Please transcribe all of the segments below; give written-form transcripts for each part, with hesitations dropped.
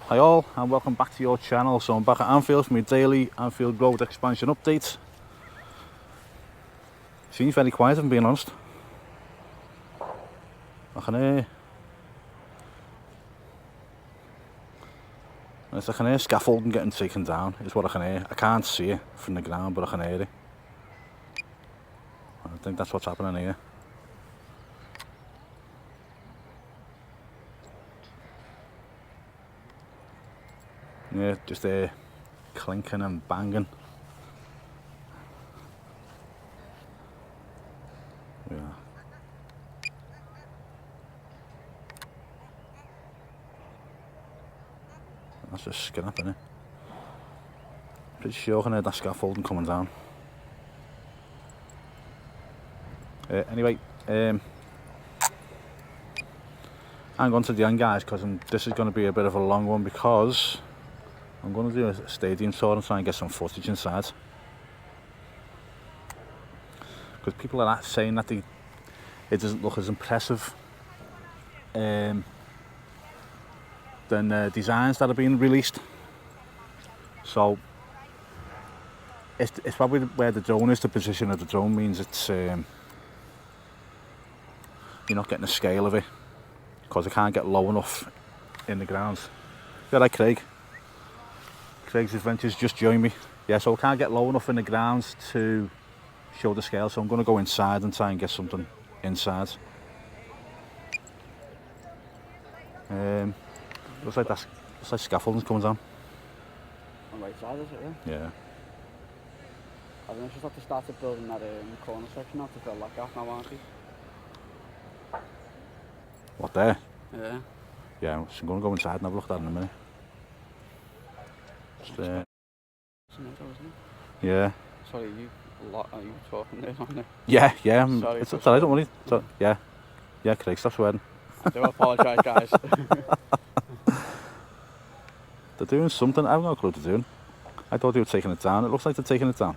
Hi all, and welcome back to your channel. So I'm back at Anfield for my daily Anfield Road expansion update. Seems very quiet if I'm being honest. I can hear scaffolding getting taken down is what I can hear. I can't see it from the ground, but I can hear it. I think that's what's happening here. Yeah, just clinking and banging. Yeah. That's just scrap, innit? Pretty sure I can hear that scaffolding coming down. Anyway, hang on to the end, guys, because this is going to be a bit of a long one, because I'm going to do a stadium tour and try and get some footage inside. Because people are saying that it doesn't look as impressive than the designs that are being released. So it's probably where the drone is. The position of the drone means it's you're not getting the scale of it, because I can't get low enough in the grounds. Yeah, like Craig's Adventures just joined me. Yeah, so I can't get low enough in the grounds to show the scale, so I'm going to go inside and try and get something inside. Looks like scaffolding's coming down. On the right side, is it? Yeah. I think I just have to start building that corner section out to fill that gap now, aren't we? What, there? Yeah. Yeah, so I'm going to go inside and have a look at that in a minute. Just, yeah. Sorry, are you talking there, aren't you? Yeah. Sorry, it's alright, don't worry. Yeah, Craig, stop swearing. I do apologise, guys. They're doing something. I have no clue what they're doing. I thought they were taking it down. It looks like they're taking it down.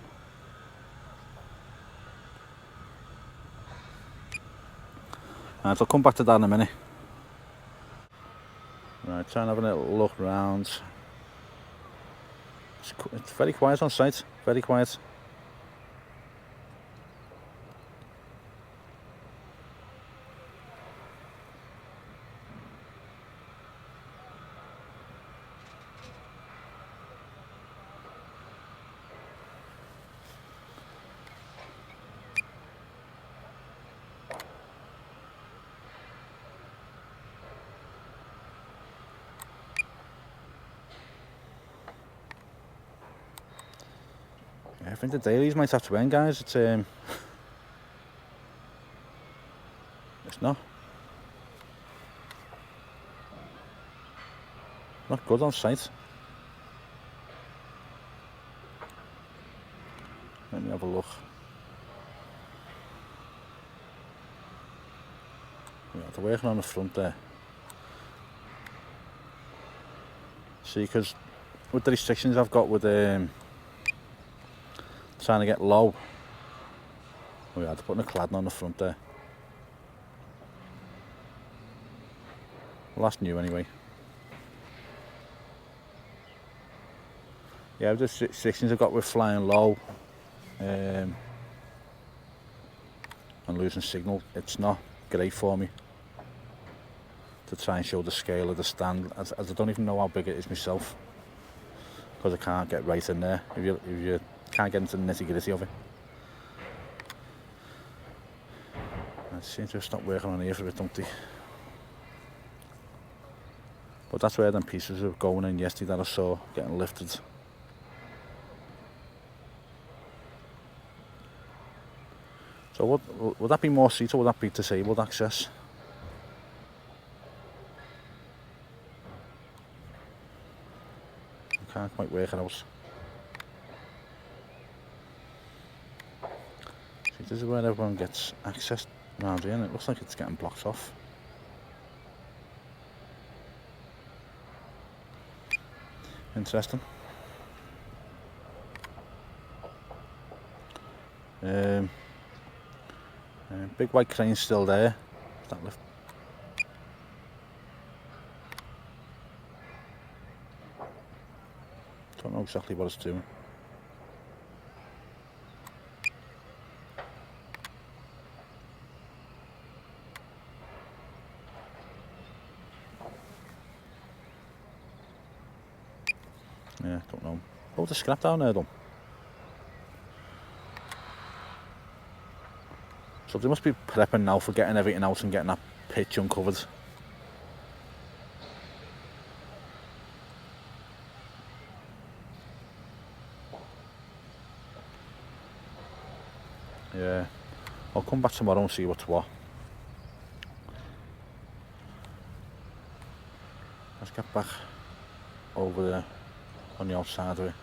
Right, so I'll come back to that in a minute. Right, try and have a little look around. It's very quiet on site. Very quiet. I think the dailies might have to end, guys. It's not good on site. Let me have a look. Yeah, they're working on the front there. See, because with the restrictions I've got with trying to get low, we had to put a cladding on the front there. Well, that's new anyway. Yeah, the restrictions I've got with flying low and losing signal, it's not great for me to try and show the scale of the stand, as I don't even know how big it is myself, because I can't get right in there. If you can't get into the nitty gritty of it. I seem to have stopped working on here for a bit, don't they? But that's where them pieces are going in yesterday that I saw getting lifted. So would that be more seats, or would that be disabled access? I can't quite work it out. See, this is where everyone gets access around here, and it looks like it's getting blocked off. Interesting. Big white crane still there. That lift. Don't know exactly what it's doing. Yeah, don't know. Oh, the scrap down there though. So they must be prepping now for getting everything out and getting that pitch uncovered. Yeah, I'll come back tomorrow and see what's what. Let's get back over there on the outside of it.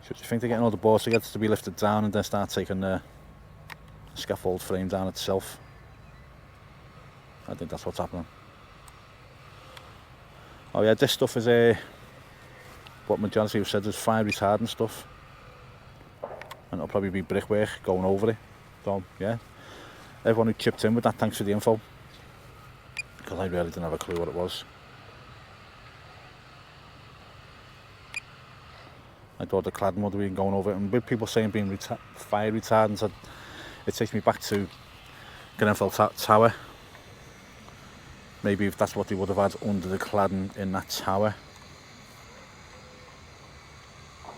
So do you think they're getting all the boards together to be lifted down and then start taking the scaffold frame down itself? I think that's what's happening. Oh yeah, this stuff is what majority have said is fire retardant stuff. And it'll probably be brickwork going over it. So yeah, everyone who chipped in with that, thanks for the info. Because I really didn't have a clue what it was. I thought the cladding would have been going over it, and with people saying being fire retardant, it takes me back to Grenfell Tower. Maybe if that's what they would have had under the cladding in that tower.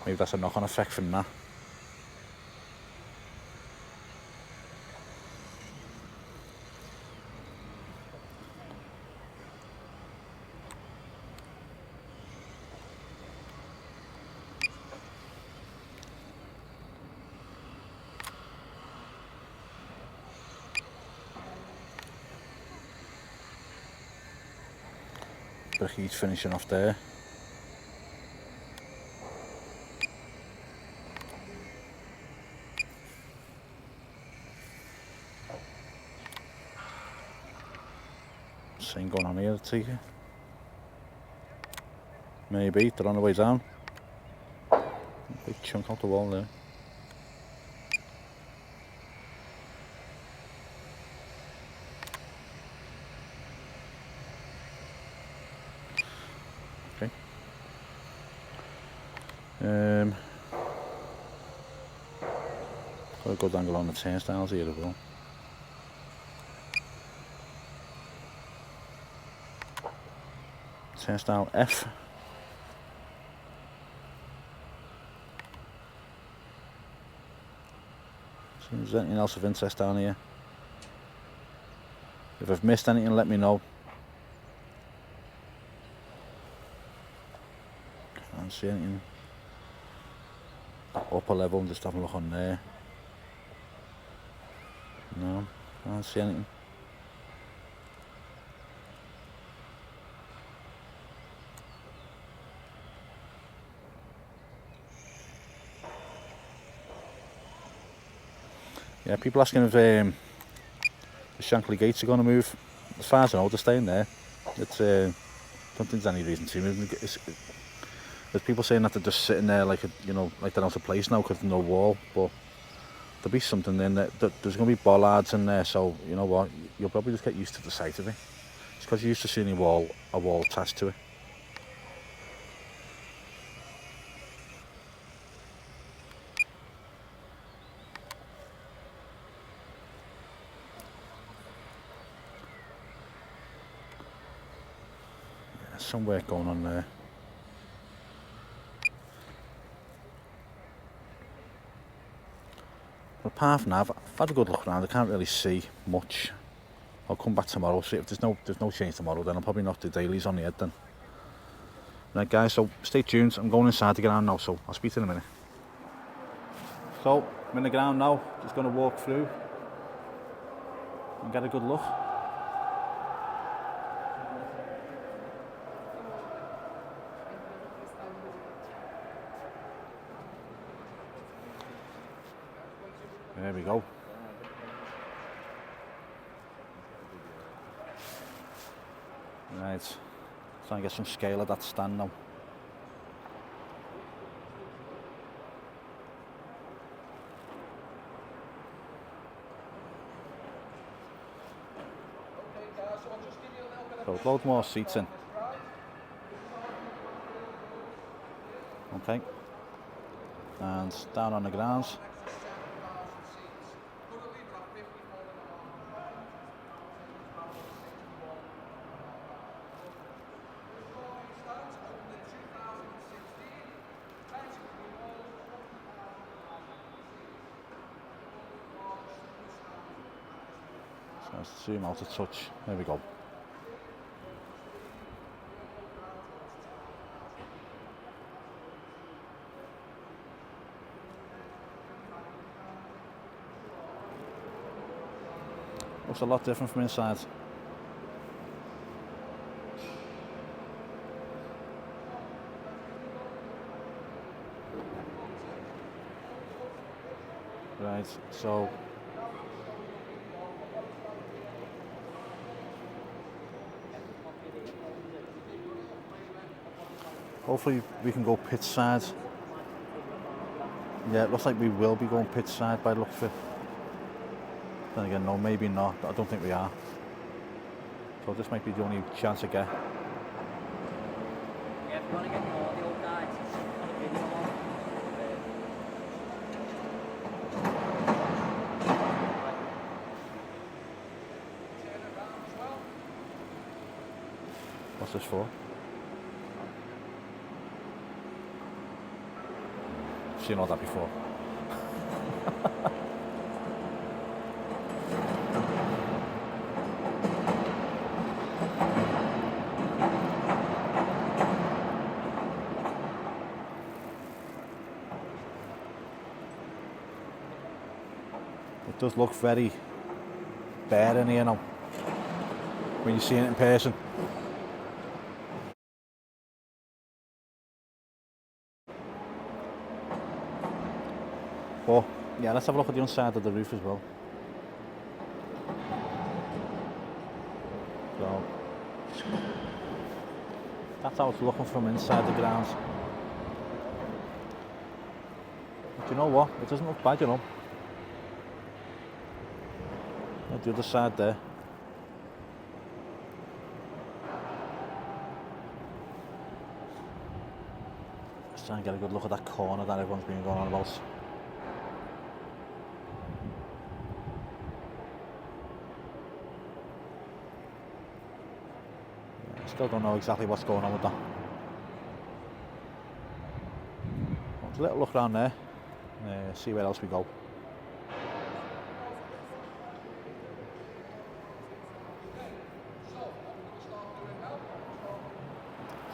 Maybe that's a knock-on effect from that. But he's finishing off there. Same going on here, I take it. Maybe, they're on the way down. Big chunk out the wall there. Okay. Got a good angle on the turnstiles here as well. Turnstile F. See if there's anything else of interest down here. If I've missed anything, let me know. Can't see anything. That upper level, just have a look on there. No, can't see anything. Yeah, people asking if the Shankly gates are going to move. As far as I know, they're staying there. It's don't think there's any reason to move. There's people saying that they're just sitting there like like they're out of place now because there's no wall. But there'll be something in there. There's going to be bollards in there, so you know what? You'll probably just get used to the sight of it. It's because you're used to seeing a wall attached to it. Some work going on there. But apart from that, I've had a good look around. I can't really see much. I'll come back tomorrow. See if there's no change tomorrow, then I'll probably knock the dailies on the head then. Right guys, so stay tuned. I'm going inside to get on now, so I'll speak to you in a minute. So I'm in the ground now. Just going to walk through and get a good look. There we go. Right, try and get some scale of that stand now. So loads more seats in. Okay. And down on the grounds. So let's zoom out a touch. There we go. Looks a lot different from inside. Right, so hopefully we can go pitch side. Yeah, it looks like we will be going pitch side by the looks of it. Then again, no, maybe not. I don't think we are. So this might be the only chance I get. Yeah, if you want to get more of the old guys, it's on a video one. What's this for? I've seen all that before. It does look very bare in here now when you see it in person. But yeah, let's have a look at the inside of the roof as well. So that's how it's looking from inside the grounds. But you know what? It doesn't look bad, you know. At the other side there. Let's try and get a good look at that corner that everyone's been going on about. Yeah, I still don't know exactly what's going on with that. Let's a little look around there, see where else we go.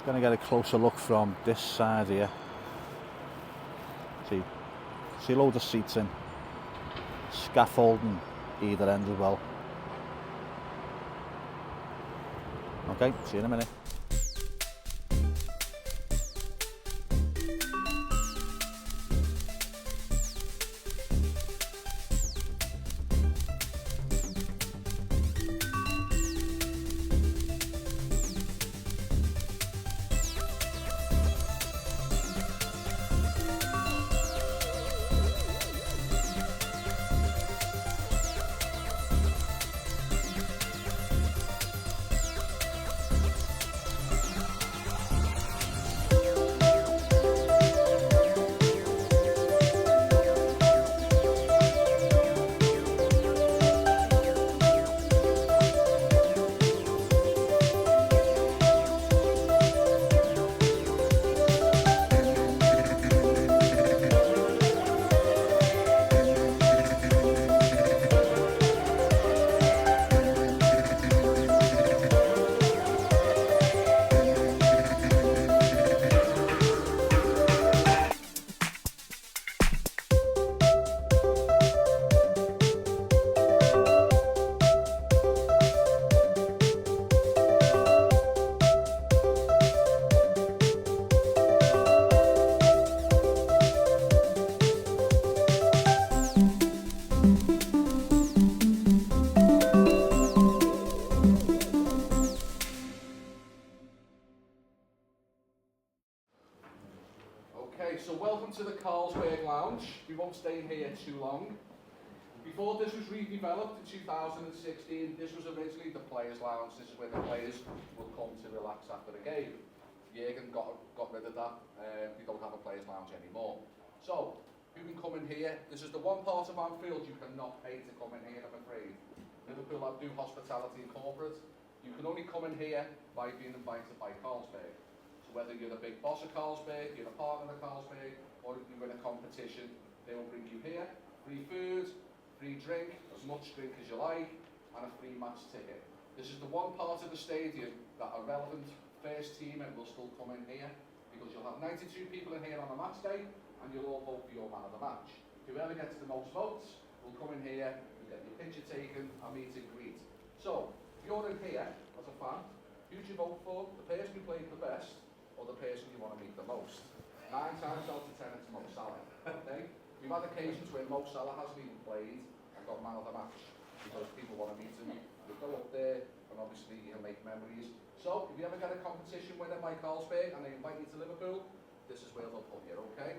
Going to get a closer look from this side here. See loads of seats in, scaffolding either end as well. Okay, see you in a minute. Okay, so welcome to the Carlsberg Lounge. We won't stay in here too long. Before this was redeveloped in 2016, this was originally the players' lounge. This is where the players would come to relax after the game. Jürgen got rid of that. We don't have a players' lounge anymore. So, you can come in here. This is the one part of Anfield you cannot pay to come in here, I'm afraid. Liverpool do hospitality and corporate. You can only come in here by being invited by Carlsberg. So whether you're the big boss of Carlsberg, you're a partner of Carlsberg, or if you win a competition, they will bring you here. Free food, free drink, as much drink as you like, and a free match ticket. This is the one part of the stadium that a relevant first teamer will still come in here, because you'll have 92 people in here on a match day, and you'll all vote for your man of the match. Whoever gets the most votes will come in here, you get your picture taken, and meet and greet. So, if you're in here as a fan, who do you vote for? The person who played the best, or the person you want to meet the most? 9 times out of 10 it's Mo Salah. Okay? We've had occasions where Mo Salah hasn't even played and got man of the match because people want to meet him. You go up there and obviously you'll make memories. So if you ever get a competition winner by Carlsberg and they invite you to Liverpool, this is where they'll put you, okay?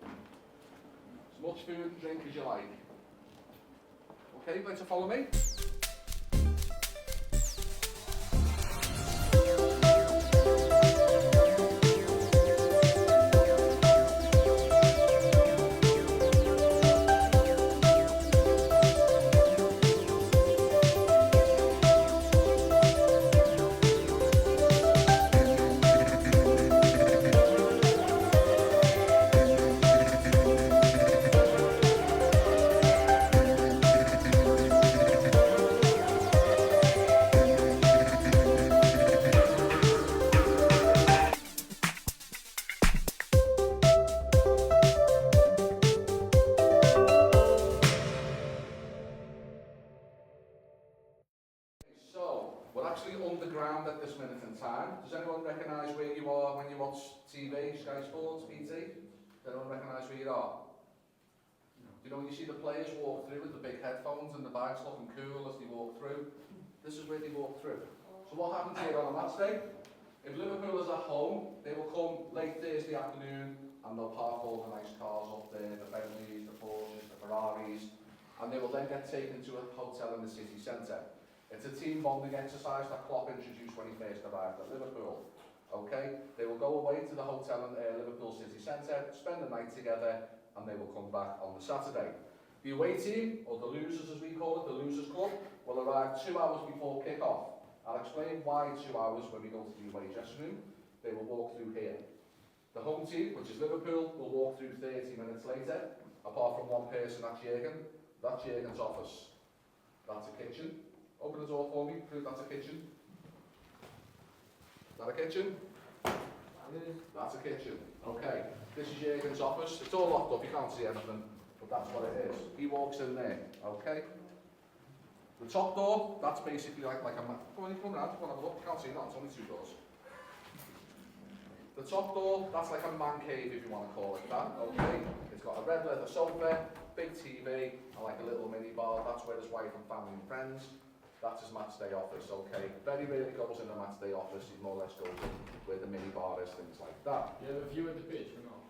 As much food and drink as you like. Okay, like to follow me? So, we're actually underground at this minute in time. Does anyone recognise where you are when you watch TV, Sky Sports, BT? Does anyone recognise where you are? You know when you see the players walk through with the big headphones and the bags looking cool as they walk through? This is where they walk through. So what happens here on a match day? If Liverpool is at home, they will come late Thursday afternoon and they'll park all the nice cars up there, the Bentleys, the Porsches, the Ferraris, and they will then get taken to a hotel in the city centre. It's a team bonding exercise that Klopp introduced when he first arrived at Liverpool. Okay, they will go away to the hotel in Liverpool city centre, spend the night together, and they will come back on the Saturday. The away team, or the losers as we call it, the losers club, will arrive 2 hours before kick-off. I'll explain why 2 hours when we go to the away dressing room. They will walk through here. The home team, which is Liverpool, will walk through 30 minutes later, apart from one person, that's Jürgen. That's Jürgen's office. That's a kitchen. Open the door for me, prove that's a kitchen. Is that a kitchen? That's a kitchen. Okay, this is Jürgen's office. It's all locked up, you can't see anything, but that's what it is. He walks in there, okay? The top door, that's basically like a man. Come on, you come around, come on, have a look. You can't see that, it's only 2 doors. The top door, that's like a man cave if you want to call it that, okay? It's got a red leather sofa, big TV, and like a little mini bar. That's where his wife and family and friends. That's his match day office, okay? Very rarely goes in the match day office, he more or less goes in where the mini bar is, things like that. You have a view of the pitch or not?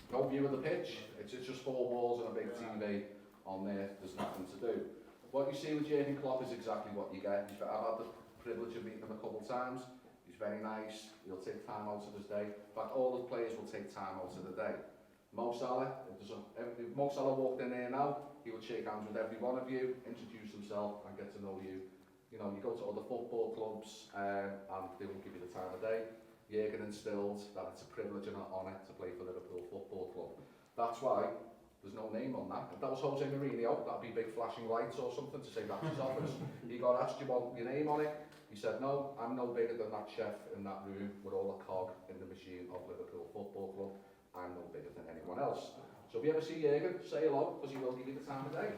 No view of the pitch, it's just 4 walls and a big TV on there, there's nothing to do. What you see with Jürgen Klopp is exactly what you get. I've had the privilege of meeting him a couple of times. He's very nice, he'll take time out of his day. In fact, all the players will take time out of the day. Mo Salah, if Mo Salah walked in there now, he would shake hands with every one of you, introduce himself and get to know you. You know, you go to other football clubs and they won't give you the time of day. Jürgen instilled that it's a privilege and an honour to play for Liverpool Football Club. That's why there's no name on that. If that was Jose Mourinho, that'd be big flashing lights or something to say that's his office. He got asked, do you want your name on it? He said, no, I'm no bigger than that chef in that room with all the cog in the machine of Liverpool Football Club. I'm no bigger than anyone else. So if you ever see Jürgen, say hello, because he will give you the time of day.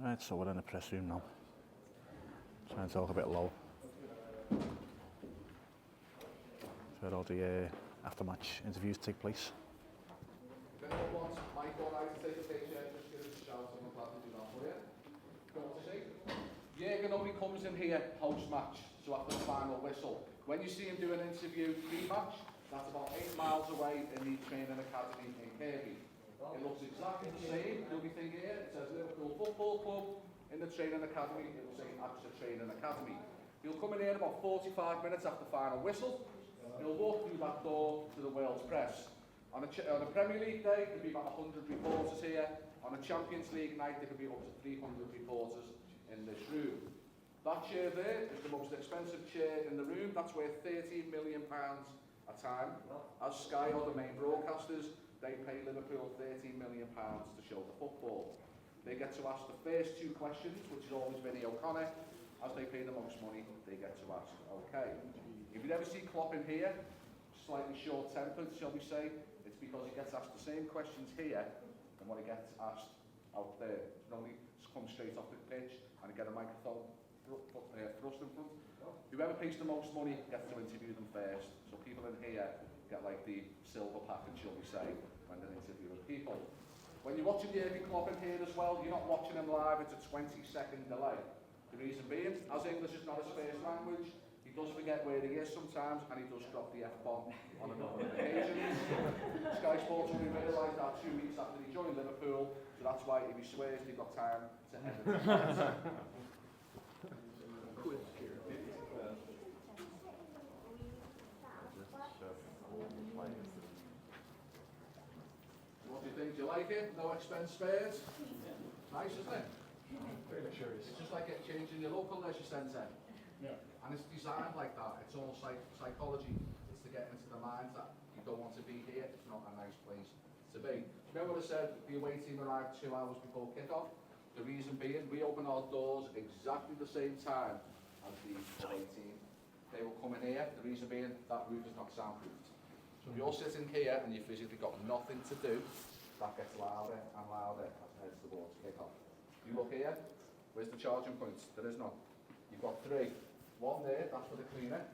Right, so we're in the press room now. Trying to talk a bit low. Where all the after match interviews take place. If anyone wants Mike or I to take a picture, just give us a shout and we'll gladly do that for you. Go on to see. Jürgen only comes in here post-match, so after the final whistle. When you see him do an interview pre-match, that's about 8 miles away in the training academy in Kirby. It looks exactly the same. You'll be thinking here, it says Liverpool Football Club. In the training academy, it will say AXA Training Academy. He'll come in here about 45 minutes after final whistle. He'll walk through that door to the world's press. On a Premier League day, there could be about 100 reporters here. On a Champions League night, there could be up to 300 reporters in this room. That chair there is the most expensive chair in the room. That's worth £13 million a time. As Sky or the main broadcasters, they pay Liverpool £13 million to show the football. They get to ask the first 2 questions, which is always Vinny O'Connor. As they pay the most money, they get to ask. Okay. If you ever see Klopp in here, slightly short-tempered, shall we say, it's because he gets asked the same questions here than what he gets asked out there. Normally, come straight off the pitch and get a microphone thrust in front. Whoever pays the most money gets to interview them first. So people in here get like the silver package, shall we say, when they're interviewing people. When you're watching Jürgen Klopp in here as well, you're not watching him live, it's a 20-second delay. The reason being, as English is not his first language, he does forget where he is sometimes, and he does drop the F-bomb on a number of occasions. Sky Sports only realised that 2 weeks after he joined Liverpool, so that's why if he swears, they've got time to edit it. What do you think? Do you like it? No expense spared? Nice, isn't it? Very luxurious. It's just like changing your local leisure centre. Yeah. And it's designed like that. It's all psychology. It's to get into the minds that you don't want to be here. It's not a nice place to be. Remember what I said? The away team arrived 2 hours before kick-off. The reason being, we open our doors exactly the same time as the away team. They will come in here. The reason being, that roof is not soundproofed. So if you're sitting here and you've physically got nothing to do, that gets louder and louder as it heads towards kick-off. You look here, where's the charging points? There is none. You've got 3. One there, that's for the cleaner.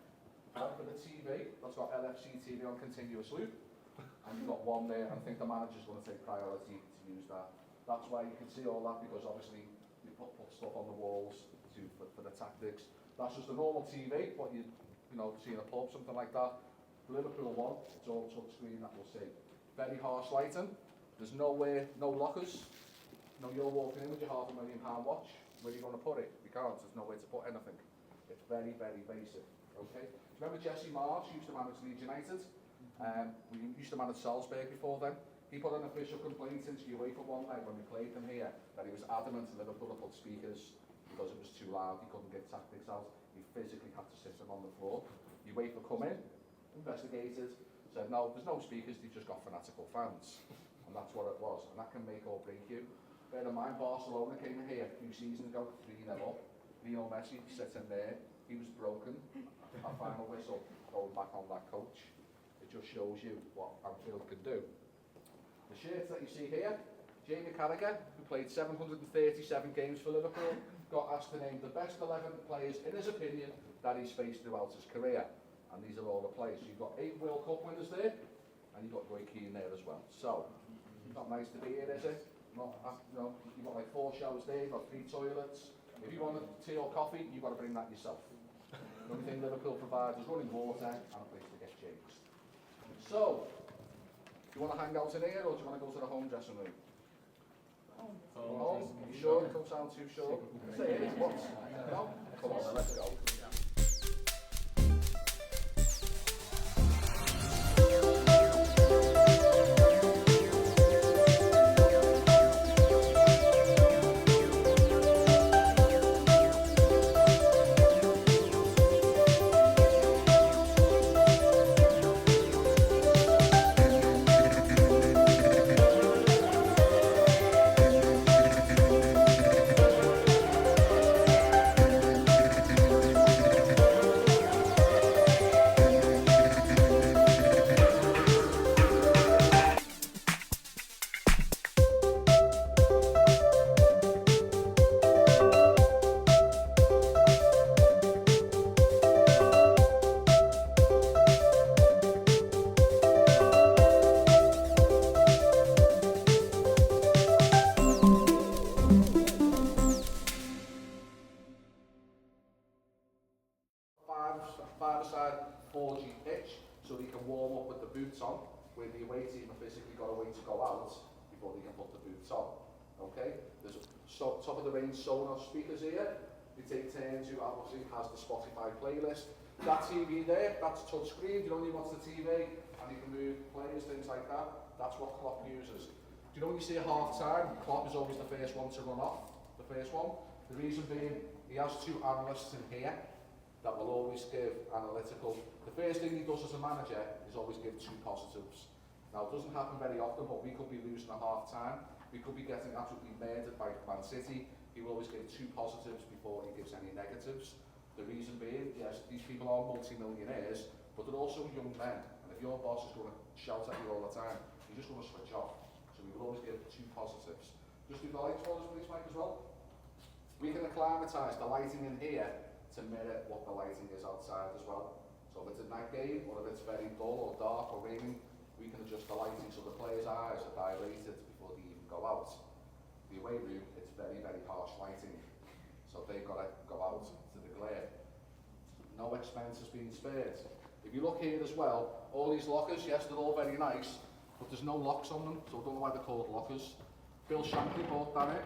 One for the TV, that's got LFC TV on continuous loop. And you've got one there, and I think the manager's going to take priority to use that. That's why you can see all that, because obviously we put stuff on the walls for the tactics. That's just a normal TV, what you see in a pub, something like that. The Liverpool one, it's all touchscreen, that we'll see. Very harsh lighting. There's nowhere, no lockers. No, you're walking in with your £500,000 watch. Where are you going to put it? You can't. There's nowhere to put anything. It's very, very basic. Okay. Do you remember Jesse Marsh used to manage Leeds United? We used to manage Carlsberg before then. He put an official complaint into UEFA one night when we played them here that he was adamant to Liverpool to put speakers because it was too loud. He couldn't get tactics out. He physically had to sit them on the floor. UEFA come in, investigated, said no, there's no speakers. They've just got fanatical fans, and that's what it was. And that can make or break you. Bear in mind, Barcelona came in here a few seasons ago, 3-0 up. Lionel Messi sitting there, he was broken. Our final whistle, going back on that coach. It just shows you what Anfield can do. The shirts that you see here, Jamie Carragher, who played 737 games for Liverpool, got asked to name the best 11 players, in his opinion, that he's faced throughout his career. And these are all the players. So you've got 8 World Cup winners there, and you've got Roy Keane there as well. So, not nice to be here, is it? Not, you've got like 4 showers there, you've got 3 toilets. If you want tea or coffee, you've got to bring that yourself. The only thing Liverpool provides is running water and a place to get changed. So, do you want to hang out in here or do you want to go to the home dressing room? Home? You sure? It don't sound too sure. Say it, what? No? Come on then, let's go. 4G pitch, so they can warm up with the boots on, where the away team have physically got a way to go out before they can put the boots on. Okay? There's top of the range Sonos speakers here. They take turns, who obviously has the Spotify playlist. That TV there, that's touch screen, you only watch the TV and you can move players, things like that. That's what Klopp uses. Do you know when you see a half time, Klopp is always the first one to run off, the first one. The reason being, he has two analysts in here that will always give analytical. The first thing he does as a manager is always give two positives. Now, it doesn't happen very often, but we could be losing a half time. We could be getting absolutely murdered by Man City. He will always give two positives before he gives any negatives. The reason being, yes, these people are multi-millionaires, but they're also young men. And if your boss is going to shout at you all the time, you're just going to switch off. So we will always give two positives. Just do the lights for us, please, Mike, as well. We can acclimatise the lighting in here to mirror what the lighting is outside as well. So if it's a night game, or if it's very dull or dark or raining, we can adjust the lighting so the players' eyes are dilated before they even go out. The away room, it's very, very harsh lighting. So they've got to go out to the glare. No expense has been spared. If you look here as well, all these lockers, yes, they're all very nice, but there's no locks on them, so I don't know why they're called lockers. Bill Shankly bought that in,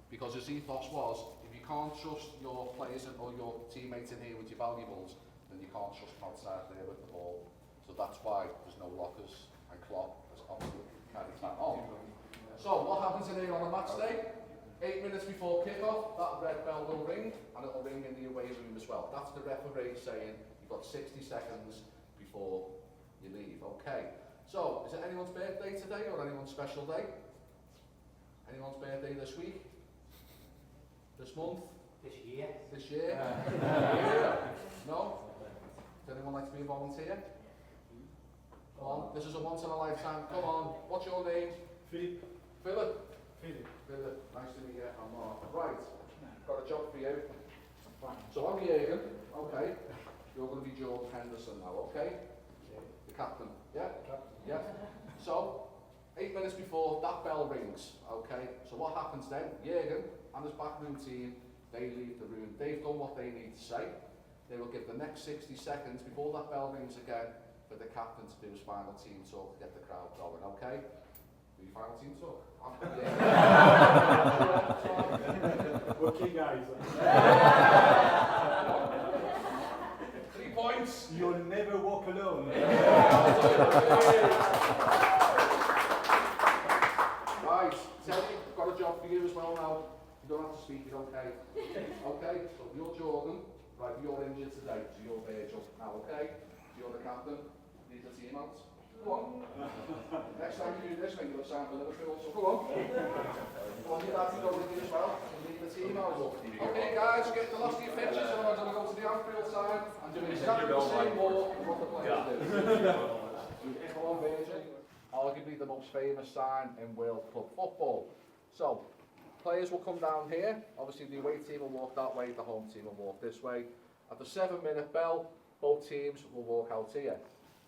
because his ethos was, if you can't trust your players or your teammates in here with your valuables, then you can't trust them outside there with the ball. So that's why there's no lockers, and Klopp has obviously carried that on. So what happens in here on a match day? 8 minutes before kick-off, that red bell will ring, and it'll ring in the away room as well. That's the referee saying you've got 60 seconds before you leave. Okay, so is it anyone's birthday today or anyone's special day? Anyone's birthday this week? This month? This year? This year? Yeah. No? Does anyone like to be a volunteer? Come on, this is a once in a lifetime. Come on, what's your name? Philip. Philip? Philip. Philip, nice to meet you. I'm Mark. Right, got a job for you. So I'm Jürgen, okay. You're going to be Jordan Henderson now, okay? The captain, yeah? Yeah. So, 8 minutes before that bell rings, okay? So what happens then? Jürgen and his backroom team, they leave the room. They've done what they need to say. They will give the next 60 seconds before that bell rings again for the captain to do his final team talk to get the crowd going, okay? Do your final team talk? Okay, guys. 3 points. You'll never walk alone. Right, Teddy, I've got a job for you as well now. You don't have to speak, you're okay. Okay, so you're Jordan. Right, you're injured today, so you're Virgil now, okay? You're the captain. Lead the team out. Go on. Next time you do this, when you'll sign for Liverpool, so go on. Go on, your dad can go with you as well. Lead the team out. Okay, guys, get the last of your pictures, and I'm going to go to the Anfield side and do exactly the same walk as what the players do. Come on, Virgil. Arguably the most famous sign in World Club football. So, players will come down here. Obviously, the away team will walk that way, the home team will walk this way. At the 7-minute bell, both teams will walk out here.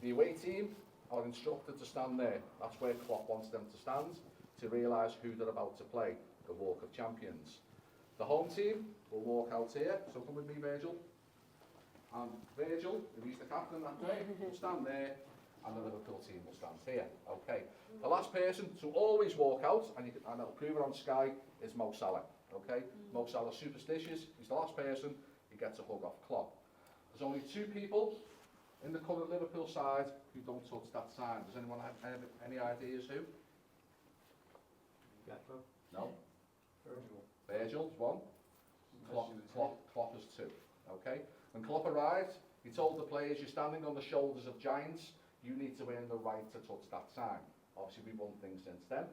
The away team are instructed to stand there. That's where Klopp wants them to stand, to realise who they're about to play, the Walk of Champions. The home team will walk out here, so come with me, Virgil. And Virgil, if he's the captain that day, will stand there, and the Liverpool team will stand here. Okay. The last person to always walk out, and it'll prove it on Sky, is Mo Salah. Okay. Mo Salah's superstitious. He's the last person. He gets a hug off Klopp. There's only 2 people in the current Liverpool side who don't touch that sign. Does anyone have any ideas who? Gakpo. No. Virgil. Virgil's 1. Klopp is 2. Okay. When Klopp arrived, he told the players, you're standing on the shoulders of giants. You need to earn the right to touch that sign. Obviously, we've won things since then.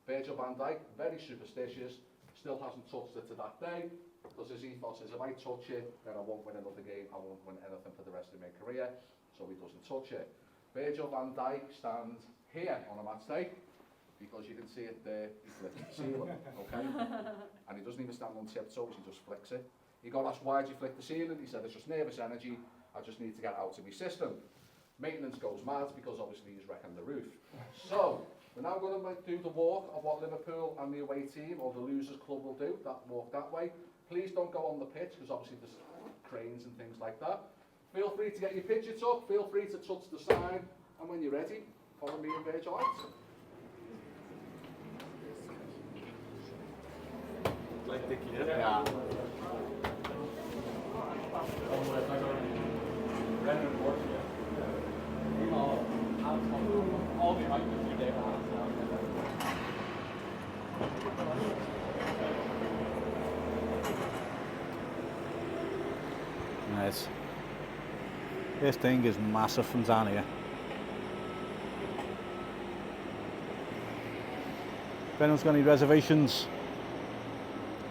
Virgil van Dijk, very superstitious, still hasn't touched it to that day, because his ethos is, if I touch it, then I won't win another game, I won't win anything for the rest of my career, so he doesn't touch it. Virgil van Dijk stands here on a match day, because you can see it there, he flicks the ceiling, okay? And he doesn't even stand on tiptoes, he just flicks it. He got asked, why do you flick the ceiling? He said, it's just nervous energy, I just need to get out of my system. Maintenance goes mad because obviously he's wrecking the roof. So, we're now going to do the walk of what Liverpool and the away team or the losers club will do, that walk that way. Please don't go on the pitch because obviously there's cranes and things like that. Feel free to get your picture took, feel free to touch the sign, and when you're ready, follow me and Virgil out. Like the kid. Yeah. Nice. This thing is massive from down here. If anyone's got any reservations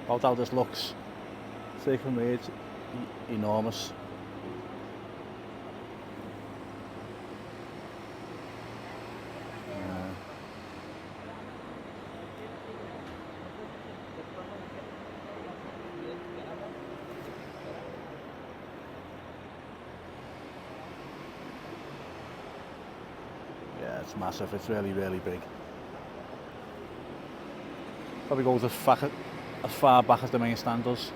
about how this looks, take from me, it's enormous. Yeah, it's massive, it's really, really big. Probably goes as far back as the main stand does.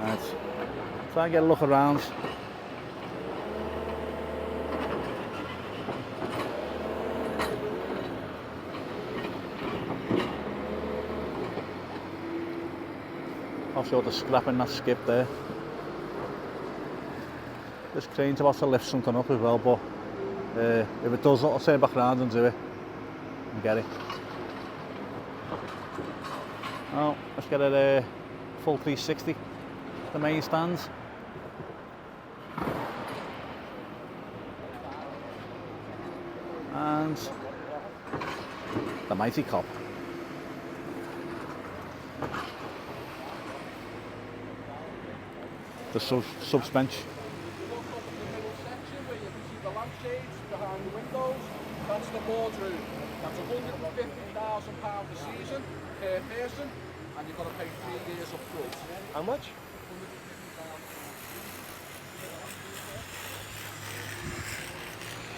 Right, try and get a look around. I'll show the scrapping that skip there. This crane's about to lift something up as well, but if it does, I'll turn back around and do it and get it. Well, let's get it full 360, the main stand. And the mighty cop. The subs bench. Lampshades behind the windows, that's the boardroom. That's £150,000 a season per person, and you've got to pay 3 years up front. How much?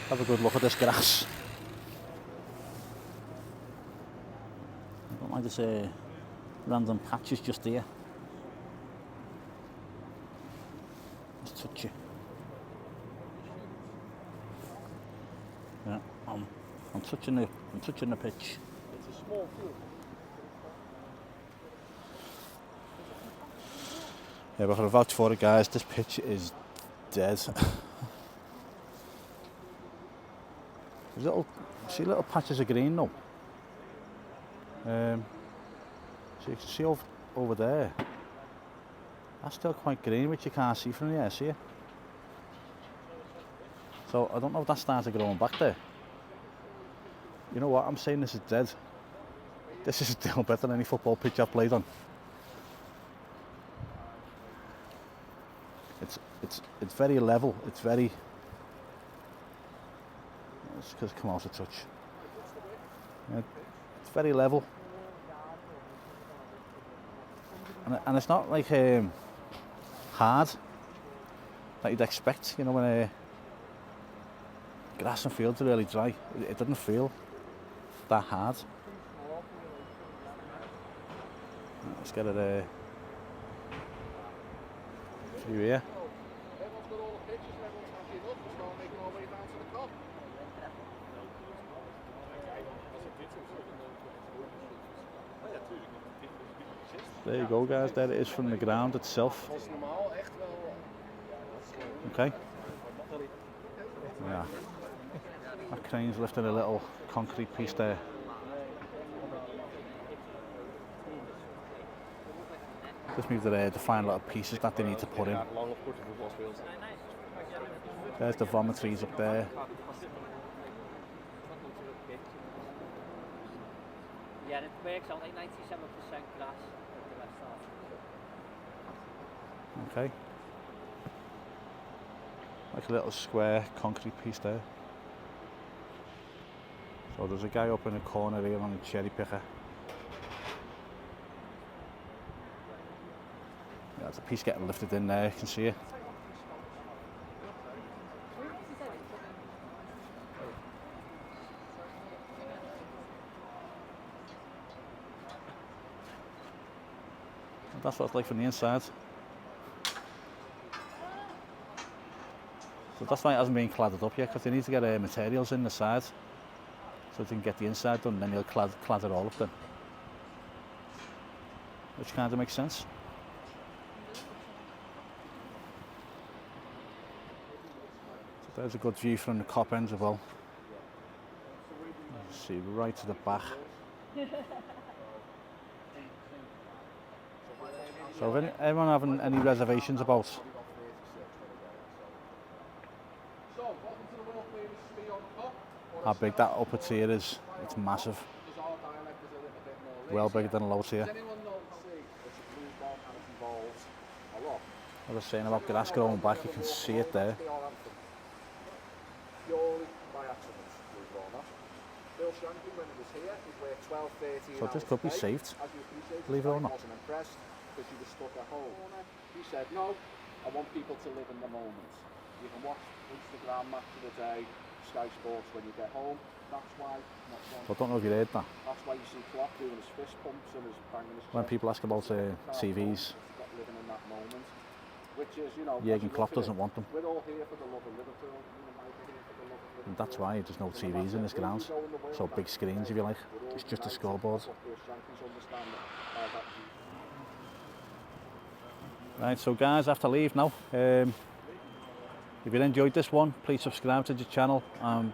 Have a good look at this grass. I don't like this random patches just here. Let's touch it. Yeah, I'm touching the pitch. It's a small field. Yeah, but for a vouch for it, guys, this pitch is dead. There's little patches of green though. So you can see over there. That's still quite green, which you can't see from the air, see it? So I don't know if that started growing back there. You know what? I'm saying this is dead. This is still better than any football pitch I've played on. It's very level. It's very. It's because come out of touch. Yeah, it's very level. And it's not like hard that you'd expect. You know when grass and fields are really dry. It doesn't feel that hard. Let's get it through here. Everyone's got all the pictures and everyone's happy enough. We'll start making our way down to the top. There you go, guys. There it is from the ground itself. Okay. Yeah. That crane's lifting a little concrete piece there. Just means that the final little pieces that they need to put in. There's the vomitories up there. Yeah, it works out like 97% grass. Okay. Like a little square concrete piece there. So there's a guy up in the corner here on a cherry picker. Yeah, there's a piece getting lifted in there, you can see it. That's what it's like from the inside. So that's why it hasn't been cladded up yet, because they need to get materials in the sides so they can get the inside done, and then they'll clad it all up then. Which kind of makes sense. So there's a good view from the cop ends as well. See right to the back. So if anyone having any reservations about So, welcome to the world famous Stay on Top. how big that upper tier is, it's massive. Because our dialect is a little bit more Well lazy. bigger than a low tier. Does anyone know the sea? It's a blue bomb and it involves a lot. I was saying about grass growing back, you can see it there. Purely by accident, blue bomber. Bill Shankly, when he was here, he worked 12, 13 So hours this could be a day. saved, As you appreciate, believe it or not. wasn't impressed because he was stuck at home. He said, no, I want people to live in the moment. You can watch Instagram match of the day, Sky Sports when you get home. That's why, not one. I don't know if you heard that. That's why you see Klopp doing his fist pumps and his banging his When chest. people ask about TVs, Got living in that moment, which is, you know, Jurgen as you Klopp look at doesn't it, want them. we're all here for the love of Liverpool. You know, Mike, we're here for the love of And Liverpool. that's why there's no TVs in this ground. So big screens, if you like. It's just a scoreboard. Right, so guys, I have to leave now. If you enjoyed this one, please subscribe to the channel. I'm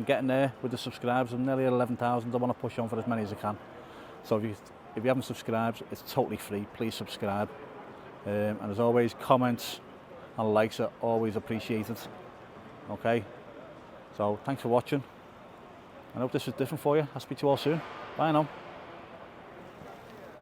getting there with the subscribers. I'm nearly at 11,000. I want to push on for as many as I can. So if you haven't subscribed, it's totally free. Please subscribe. And as always, comments and likes are always appreciated. Okay. So thanks for watching. I hope this was different for you. I'll speak to you all soon. Bye now.